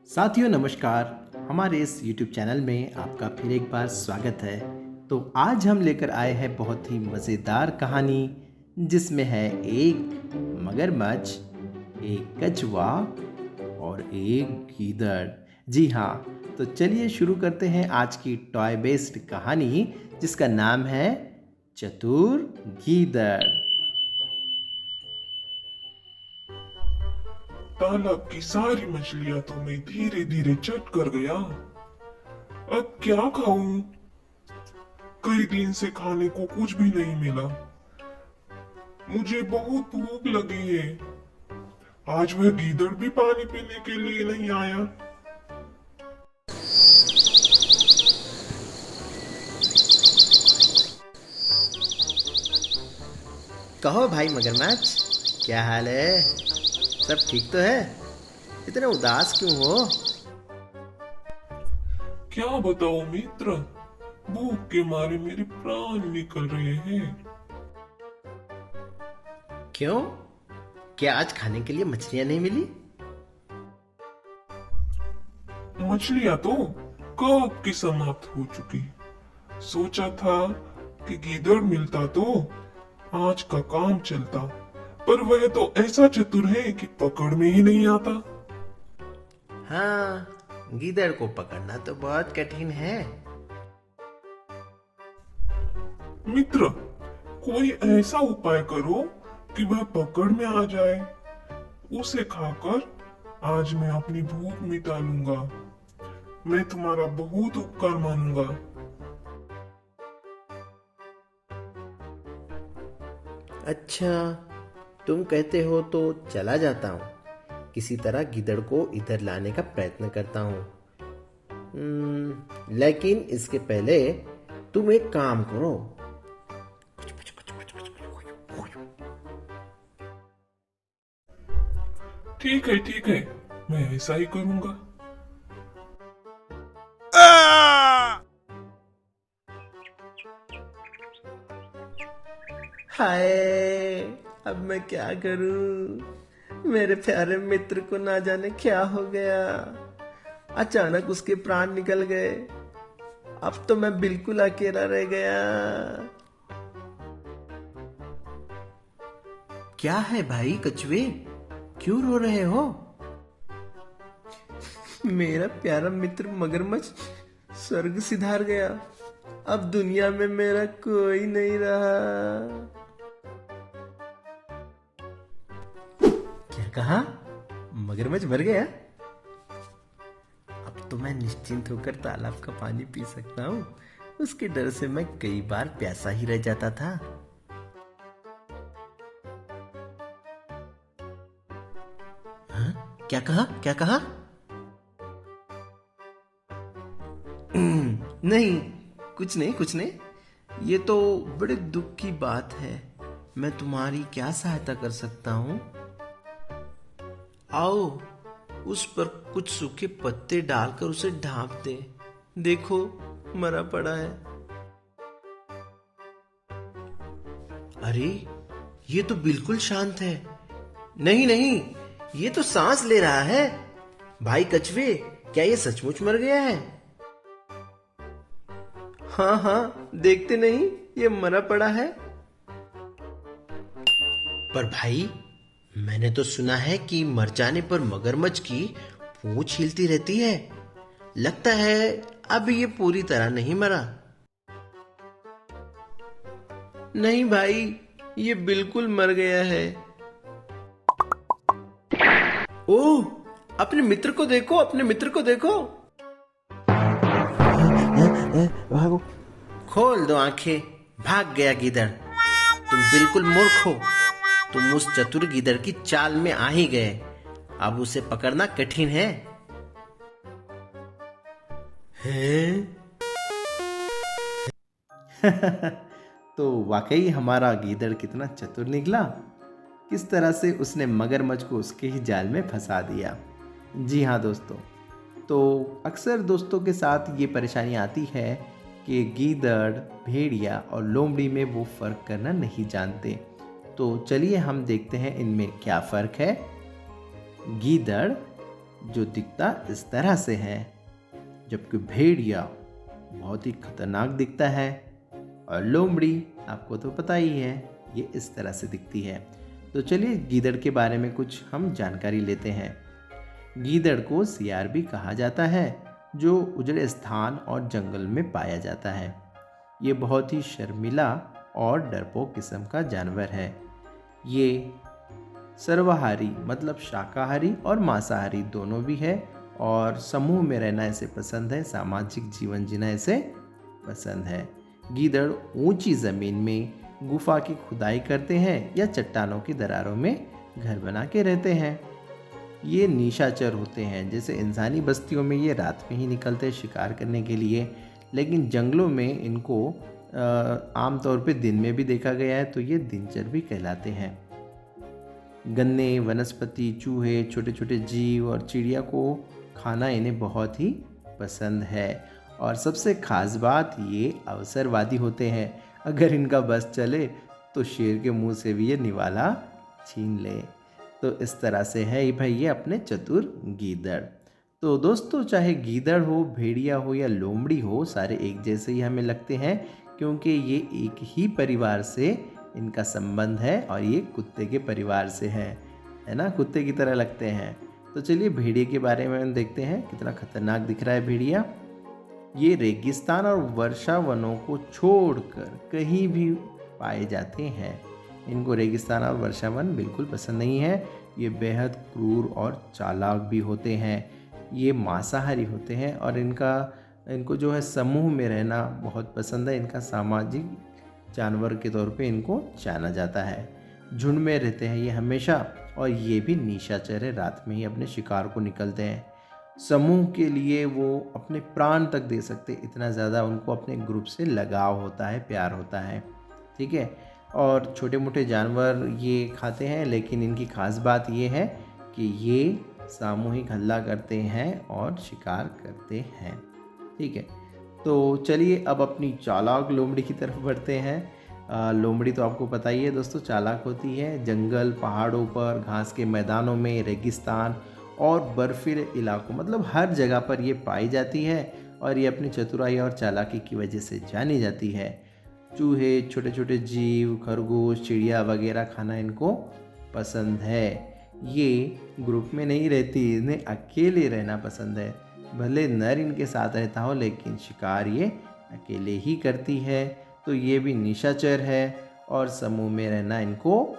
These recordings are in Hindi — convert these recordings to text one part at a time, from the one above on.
साथियों नमस्कार। हमारे इस YouTube चैनल में आपका फिर एक बार स्वागत है। तो आज हम लेकर आए हैं बहुत ही मज़ेदार कहानी जिसमें है एक मगरमच्छ, एक कछुआ और एक गीदड़। जी हाँ, तो चलिए शुरू करते हैं आज की टॉय बेस्ड कहानी जिसका नाम है चतुर गीदड़। तालाब की सारी मछलियां तो मैं धीरे धीरे चट कर गया। अब क्या खाऊं? कई दिन से खाने को कुछ भी नहीं मिला। मुझे बहुत भूख लगी है। आज वह गीदड़ भी पानी पीने के लिए नहीं आया। कहो भाई मगरमच्छ, क्या हाल है? सब ठीक तो है? इतने उदास क्यों हो? क्या बताऊं मित्र, भूख के मारे मेरे प्राण निकल रहे हैं। क्यों? क्या आज खाने के लिए मछलियां नहीं मिली? मछलियां तो कब की समाप्त हो चुकी। सोचा था कि गीदड़ मिलता तो आज का काम चलता, पर वह तो ऐसा चतुर है कि पकड़ में ही नहीं आता। हाँ, गीदड़ को पकड़ना तो बहुत कठिन है। मित्र, कोई ऐसा उपाय करो कि वह पकड़ में आ जाए। उसे खाकर आज मैं अपनी भूख मिटा लूंगा। मैं तुम्हारा बहुत उपकार मानूंगा। अच्छा, तुम कहते हो तो चला जाता हूँ। किसी तरह गीदड़ को इधर लाने का प्रयत्न करता हूँ। लेकिन इसके पहले तुम एक काम करो। ठीक है, मैं ऐसा ही करूंगा। हाय, अब मैं क्या करूं? मेरे प्यारे मित्र को ना जाने क्या हो गया। अचानक उसके प्राण निकल गए। अब तो मैं बिल्कुल अकेला रह गया। क्या है भाई कछुए, क्यों रो रहे हो? मेरा प्यारा मित्र मगरमच्छ स्वर्ग सिधार गया। अब दुनिया में मेरा कोई नहीं रहा। क्या कहा? मगरमच्छ मर गया? अब तो मैं निश्चिंत होकर तालाब का पानी पी सकता हूँ। उसके डर से मैं कई बार प्यासा ही रह जाता था। हाँ? क्या कहा? क्या कहा? नहीं, कुछ नहीं, कुछ नहीं। ये तो बड़े दुख की बात है। मैं तुम्हारी क्या सहायता कर सकता हूँ? आओ, उस पर कुछ सूखे पत्ते डालकर उसे ढांप दे। देखो, मरा पड़ा है। अरे, ये तो बिल्कुल शांत है। नहीं नहीं, ये तो सांस ले रहा है। भाई कछुए, क्या ये सचमुच मर गया है? हाँ हाँ, देखते नहीं, ये मरा पड़ा है। पर भाई, मैंने तो सुना है कि मर जाने पर मगरमच्छ की पूंछ हिलती रहती है। लगता है अब ये पूरी तरह नहीं मरा। नहीं भाई, ये बिल्कुल मर गया है। ओह, अपने मित्र को देखो, अपने मित्र को देखो। भागो। खोल दो आंखें, भाग गया गीदड़। तुम बिल्कुल मूर्ख हो। तुम उस चतुर गीदड़ की चाल में आ ही गए। अब उसे पकड़ना कठिन है। हैं? तो वाकई हमारा गीदड़ कितना चतुर निकला। किस तरह से उसने मगरमच्छ को उसके ही जाल में फंसा दिया। जी हाँ दोस्तों, तो अक्सर दोस्तों के साथ ये परेशानी आती है कि गीदड़, भेड़िया और लोमड़ी में वो फ़र्क करना नहीं जानते। तो चलिए हम देखते हैं इनमें क्या फ़र्क है। गीदड़ जो दिखता इस तरह से है, जबकि भेड़िया बहुत ही खतरनाक दिखता है और लोमड़ी आपको तो पता ही है ये इस तरह से दिखती है। तो चलिए गीदड़ के बारे में कुछ हम जानकारी लेते हैं। गीदड़ को सियार भी कहा जाता है, जो उजड़े स्थान और जंगल में पाया जाता है। ये बहुत ही शर्मीला और डरपोक किस्म का जानवर है। ये सर्वाहारी मतलब शाकाहारी और मांसाहारी दोनों भी है और समूह में रहना इसे पसंद है, सामाजिक जीवन जीना इसे पसंद है। गीदड़ ऊंची ज़मीन में गुफा की खुदाई करते हैं या चट्टानों की दरारों में घर बना के रहते हैं। ये निशाचर होते हैं, जैसे इंसानी बस्तियों में ये रात में ही निकलते हैं शिकार करने के लिए, लेकिन जंगलों में इनको आमतौर पे दिन में भी देखा गया है, तो ये दिनचर भी कहलाते हैं। गन्ने, वनस्पति, चूहे, छोटे छोटे जीव और चिड़िया को खाना इन्हें बहुत ही पसंद है और सबसे खास बात ये अवसरवादी होते हैं। अगर इनका बस चले तो शेर के मुंह से भी ये निवाला छीन ले। तो इस तरह से है ये भाई ये अपने चतुर गीदड़। तो दोस्तों चाहे गीदड़ हो, भेड़िया हो या लोमड़ी हो, सारे एक जैसे ही हमें लगते हैं क्योंकि ये एक ही परिवार से इनका संबंध है और ये कुत्ते के परिवार से है ना, कुत्ते की तरह लगते हैं। तो चलिए भेड़िए के बारे में हम देखते हैं, कितना खतरनाक दिख रहा है भेड़िया। ये रेगिस्तान और वर्षा वनों को छोड़कर कहीं भी पाए जाते हैं। इनको रेगिस्तान और वर्षा वन बिल्कुल पसंद नहीं है। ये बेहद क्रूर और चालाक भी होते हैं। ये मांसाहारी होते हैं और इनको जो है समूह में रहना बहुत पसंद है। इनका सामाजिक जानवर के तौर पे इनको जाना जाता है। झुंड में रहते हैं ये हमेशा और ये भी निशाचर है, रात में ही अपने शिकार को निकलते हैं। समूह के लिए वो अपने प्राण तक दे सकते, इतना ज़्यादा उनको अपने ग्रुप से लगाव होता है, प्यार होता है। ठीक है, और छोटे मोटे जानवर ये खाते हैं, लेकिन इनकी खास बात ये है कि ये सामूहिक हल्ला करते हैं और शिकार करते हैं। ठीक है, तो चलिए अब अपनी चालाक लोमड़ी की तरफ बढ़ते हैं। लोमड़ी तो आपको पता ही है दोस्तों, चालाक होती है। जंगल, पहाड़ों पर, घास के मैदानों में, रेगिस्तान और बर्फीले इलाकों मतलब हर जगह पर ये पाई जाती है और ये अपनी चतुराई और चालाकी की वजह से जानी जाती है। चूहे, छोटे छोटे जीव, खरगोश, चिड़िया वगैरह खाना इनको पसंद है। ये ग्रुप में नहीं रहती, इन्हें अकेले रहना पसंद है। भले नर इनके साथ रहता हो लेकिन शिकार ये अकेले ही करती है। तो ये भी निशाचर है और समूह में रहना इनको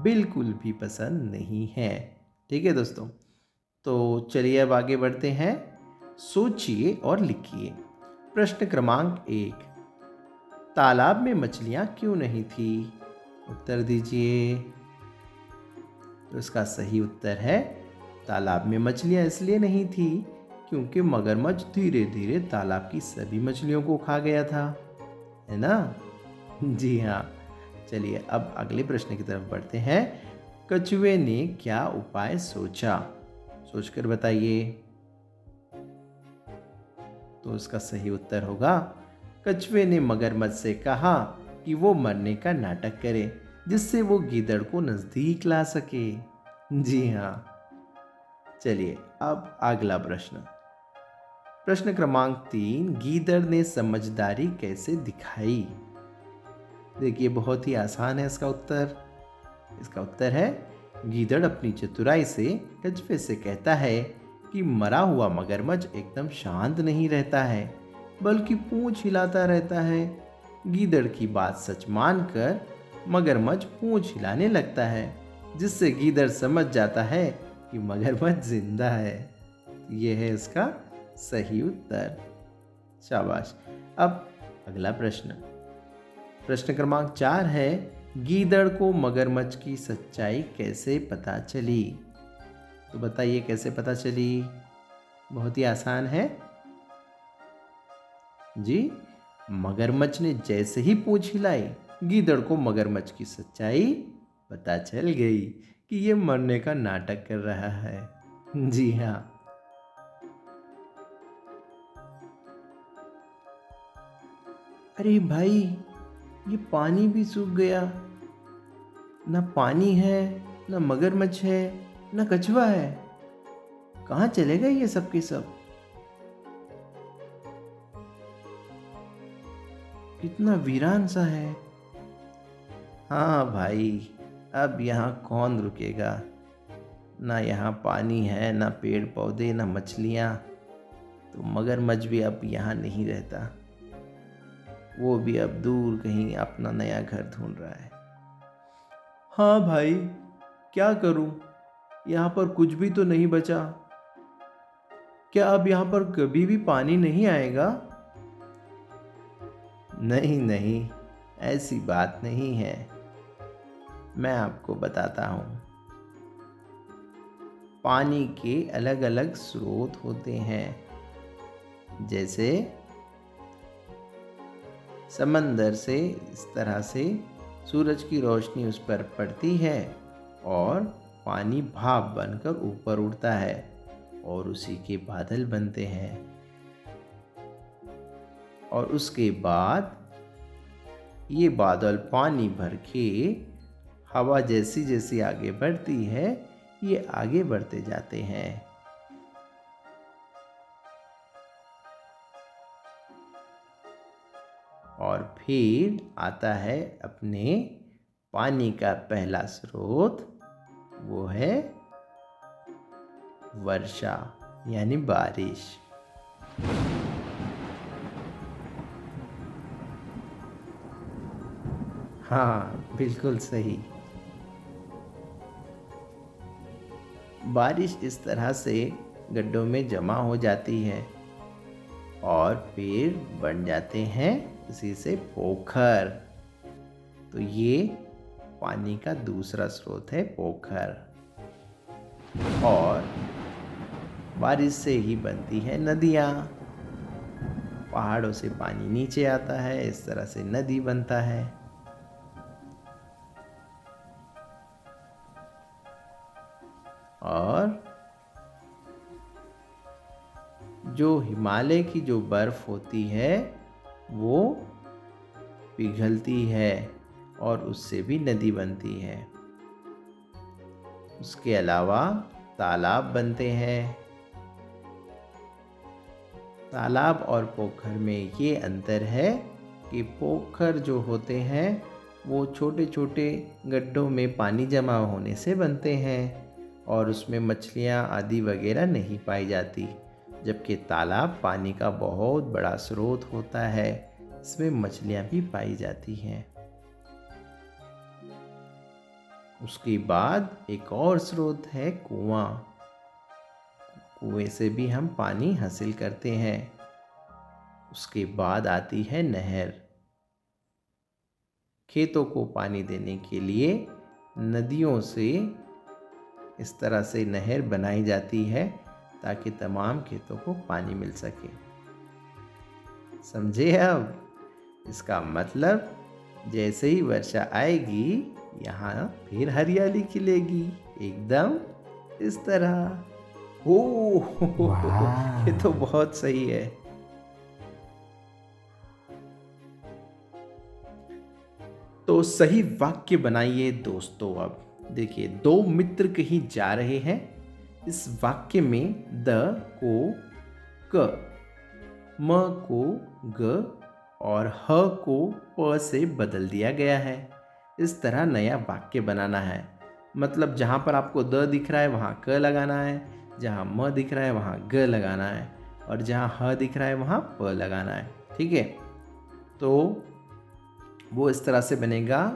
बिल्कुल भी पसंद नहीं है। ठीक है दोस्तों, तो चलिए अब आगे बढ़ते हैं। सोचिए और लिखिए। प्रश्न क्रमांक 1, तालाब में मछलियां क्यों नहीं थी? उत्तर दीजिए। तो इसका सही उत्तर है तालाब में मछलियां इसलिए नहीं थी क्योंकि मगरमच्छ धीरे धीरे तालाब की सभी मछलियों को खा गया था, है ना? जी हाँ। चलिए अब अगले प्रश्न की तरफ बढ़ते हैं। कछुए ने क्या उपाय सोचा? सोचकर बताइए। तो इसका सही उत्तर होगा, कछुए ने मगरमच्छ से कहा कि वो मरने का नाटक करे जिससे वो गीदड़ को नजदीक ला सके। जी हाँ। चलिए अब अगला प्रश्न। प्रश्न क्रमांक 3, गीदड़ ने समझदारी कैसे दिखाई? देखिए बहुत ही आसान है इसका उत्तर। इसका उत्तर है, गीदड़ अपनी चतुराई से कछुए से कहता है कि मरा हुआ मगरमच्छ एकदम शांत नहीं रहता है बल्कि पूंछ हिलाता रहता है। गीदड़ की बात सच मानकर मगरमच्छ पूंछ हिलाने लगता है जिससे गीदड़ समझ जाता है कि मगरमच्छ जिंदा है। यह है इसका सही उत्तर। शाबाश। अब अगला प्रश्न। प्रश्न क्रमांक 4 है, गीदड़ को मगरमच्छ की सच्चाई कैसे पता चली? तो बताइए कैसे पता चली? बहुत ही आसान है जी। मगरमच्छ ने जैसे ही पूंछ हिलाई, गीदड़ को मगरमच्छ की सच्चाई पता चल गई कि ये मरने का नाटक कर रहा है। जी हाँ। अरे भाई, ये पानी भी सूख गया। ना पानी है, ना मगरमच्छ है, ना कछुआ है। कहाँ चले गए ये सब के सब? कितना वीरान सा है। हाँ भाई, अब यहाँ कौन रुकेगा? ना यहाँ पानी है, ना पेड़ पौधे, ना मछलियाँ। तो मगरमच्छ भी अब यहाँ नहीं रहता। वो भी अब दूर कहीं अपना नया घर ढूंढ रहा है। हाँ भाई, क्या करूं? यहाँ पर कुछ भी तो नहीं बचा। क्या अब यहाँ पर कभी भी पानी नहीं आएगा? नहीं नहीं, ऐसी बात नहीं है। मैं आपको बताता हूँ। पानी के अलग अलग स्रोत होते हैं। जैसे समंदर से इस तरह से सूरज की रोशनी उस पर पड़ती है और पानी भाप बनकर ऊपर उड़ता है और उसी के बादल बनते हैं। और उसके बाद ये बादल पानी भर के हवा जैसी जैसी आगे बढ़ती है, ये आगे बढ़ते जाते हैं। और फिर आता है अपने पानी का पहला स्रोत, वो है वर्षा यानी बारिश। हाँ, बिल्कुल सही। बारिश इस तरह से गड्ढों में जमा हो जाती है और फिर बन जाते हैं इसी से पोखर। तो ये पानी का दूसरा स्रोत है, पोखर। और बारिश से ही बनती है नदियाँ। पहाड़ों से पानी नीचे आता है, इस तरह से नदी बनता है। और जो हिमालय की जो बर्फ होती है वो पिघलती है और उससे भी नदी बनती है। उसके अलावा तालाब बनते हैं। तालाब और पोखर में ये अंतर है कि पोखर जो होते हैं वो छोटे छोटे गड्ढों में पानी जमा होने से बनते हैं और उसमें मछलियाँ आदि वगैरह नहीं पाई जाती, जबकि तालाब पानी का बहुत बड़ा स्रोत होता है, इसमें मछलियाँ भी पाई जाती हैं। उसके बाद एक और स्रोत है कुआं। कुएं से भी हम पानी हासिल करते हैं। उसके बाद आती है नहर। खेतों को पानी देने के लिए नदियों से इस तरह से नहर बनाई जाती है ताकि तमाम खेतों को पानी मिल सके। समझे? अब इसका मतलब जैसे ही वर्षा आएगी यहाँ फिर हरियाली खिलेगी, एकदम इस तरह। ये तो बहुत सही है। तो सही वाक्य बनाइए दोस्तों। अब देखिए, दो मित्र कहीं जा रहे हैं। इस वाक्य में द को क, म को ग और ह को प से बदल दिया गया है। इस तरह नया वाक्य बनाना है। मतलब जहाँ पर आपको द दिख रहा है वहाँ क लगाना है, जहाँ म दिख रहा है वहाँ ग लगाना है और जहाँ ह दिख रहा है वहाँ प लगाना है। ठीक है, तो वो इस तरह से बनेगा।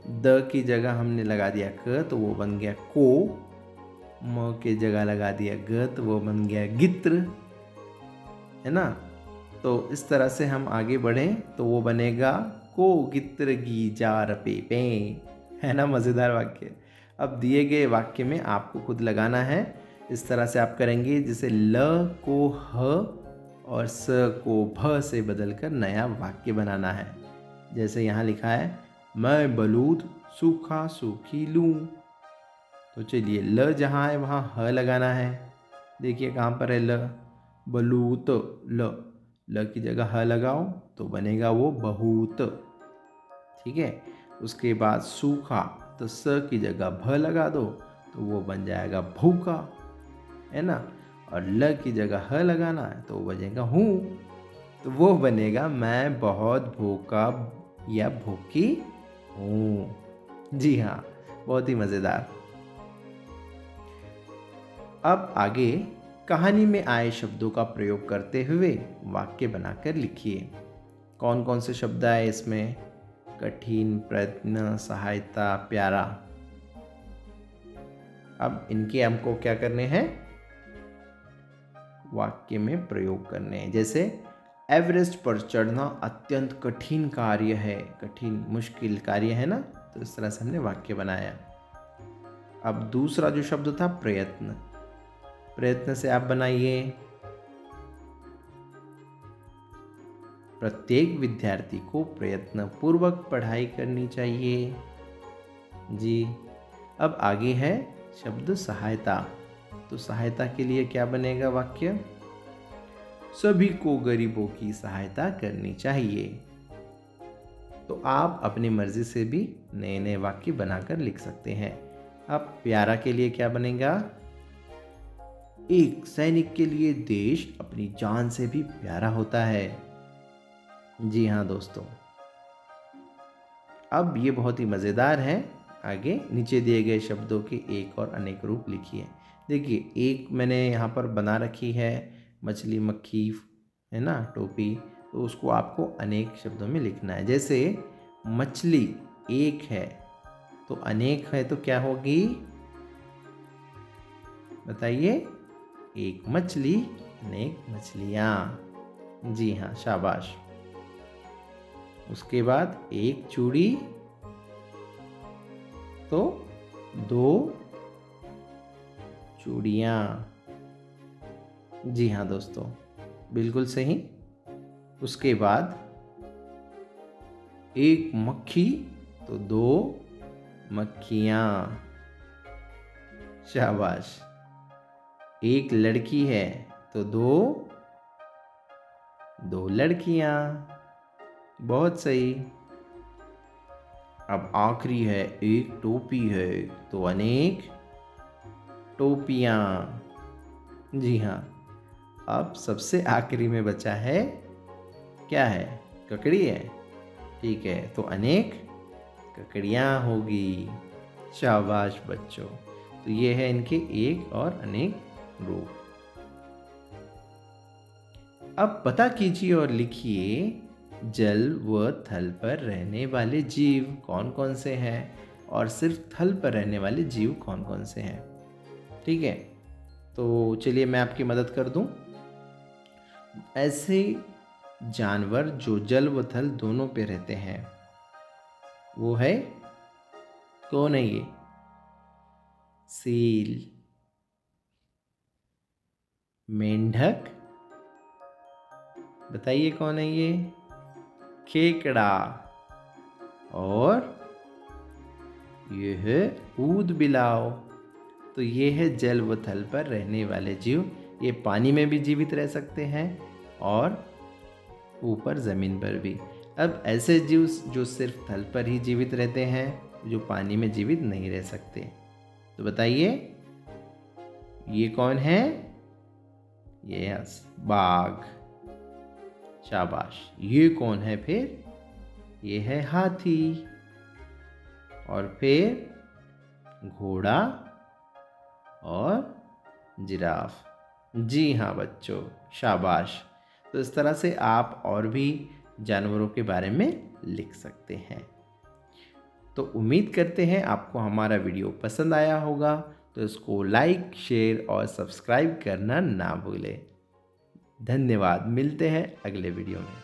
द की जगह हमने लगा दिया क तो वो बन गया को, म के जगह लगा दिया ग तो वो बन गया गित्र, है ना। तो इस तरह से हम आगे बढ़ें तो वो बनेगा को गित्र गी जार पे पे, है ना। मज़ेदार वाक्य। अब दिए गए वाक्य में आपको खुद लगाना है। इस तरह से आप करेंगे जैसे ल को ह और स को भ से बदलकर नया वाक्य बनाना है। जैसे यहाँ लिखा है, मैं बलूत सूखा सूखी लूँ। तो चलिए, ल जहाँ है वहाँ ह लगाना है। देखिए कहाँ पर है ल, बलूत। ल की जगह ह लगाओ तो बनेगा वो बहुत। ठीक है, उसके बाद सूखा तो स की जगह भ लगा दो तो वो बन जाएगा भूखा। है ना, और ल की जगह ह लगाना है तो वो बनेगा हूँ, तो वो बनेगा मैं बहुत भूखा या भूखी हूँ। जी हाँ, बहुत ही मज़ेदार। अब आगे कहानी में आए शब्दों का प्रयोग करते हुए वाक्य बनाकर लिखिए। कौन कौन से शब्द आए इसमें? कठिन, प्रयत्न, सहायता, प्यारा। अब इनके हमको क्या करने हैं? वाक्य में प्रयोग करने हैं। जैसे एवरेस्ट पर चढ़ना अत्यंत कठिन कार्य है। कठिन, मुश्किल कार्य है ना, तो इस तरह से हमने वाक्य बनाया। अब दूसरा जो शब्द था प्रयत्न, प्रयत्न से आप बनाइए प्रत्येक विद्यार्थी को प्रयत्नपूर्वक पढ़ाई करनी चाहिए। जी। अब आगे है शब्द सहायता, तो सहायता के लिए क्या बनेगा वाक्य? सभी को गरीबों की सहायता करनी चाहिए। तो आप अपनी मर्जी से भी नए नए वाक्य बनाकर लिख सकते हैं। अब प्यारा के लिए क्या बनेगा? एक सैनिक के लिए देश अपनी जान से भी प्यारा होता है। जी हाँ दोस्तों, अब ये बहुत ही मज़ेदार है। आगे नीचे दिए गए शब्दों के एक और अनेक रूप लिखिए। देखिए, एक मैंने यहाँ पर बना रखी है मछली, मक्खी, है ना, टोपी, तो उसको आपको अनेक शब्दों में लिखना है। जैसे मछली एक है, तो अनेक है तो क्या होगी? बताइए। एक मछली, अनेक मछलियाँ। जी हाँ, शाबाश। उसके बाद एक चूड़ी तो दो चूड़ियाँ। जी हाँ दोस्तों, बिल्कुल सही। उसके बाद एक मक्खी तो दो मक्खियाँ। शाबाश। एक लड़की है तो दो लड़कियाँ। बहुत सही। अब आखिरी है, एक टोपी है तो अनेक टोपियाँ। जी हाँ। अब सबसे आखिरी में बचा है, क्या है? ककड़ी है। ठीक है, तो अनेक ककड़ियाँ होगी। शाबाश बच्चों। तो ये है इनके एक और अनेक रूप। अब पता कीजिए और लिखिए जल व थल पर रहने वाले जीव कौन कौन से हैं और सिर्फ थल पर रहने वाले जीव कौन कौन से हैं। ठीक है, तो चलिए मैं आपकी मदद कर दूं। ऐसे जानवर जो जल व थल दोनों पे रहते हैं वो है, कौन है ये? सील, मेंढक, बताइए कौन है ये? खेकड़ा, और ये है ऊद बिलाव। तो ये है जल व थल पर रहने वाले जीव। ये पानी में भी जीवित रह सकते हैं और ऊपर ज़मीन पर भी। अब ऐसे जीव जो सिर्फ थल पर ही जीवित रहते हैं, जो पानी में जीवित नहीं रह सकते, तो बताइए ये कौन है? यस, बाघ। शाबाश। ये कौन है फिर? ये है हाथी। और फिर घोड़ा और जिराफ। जी हाँ बच्चों, शाबाश। तो इस तरह से आप और भी जानवरों के बारे में लिख सकते हैं। तो उम्मीद करते हैं आपको हमारा वीडियो पसंद आया होगा, तो इसको लाइक, शेयर और सब्सक्राइब करना ना भूलें। धन्यवाद। मिलते हैं अगले वीडियो में।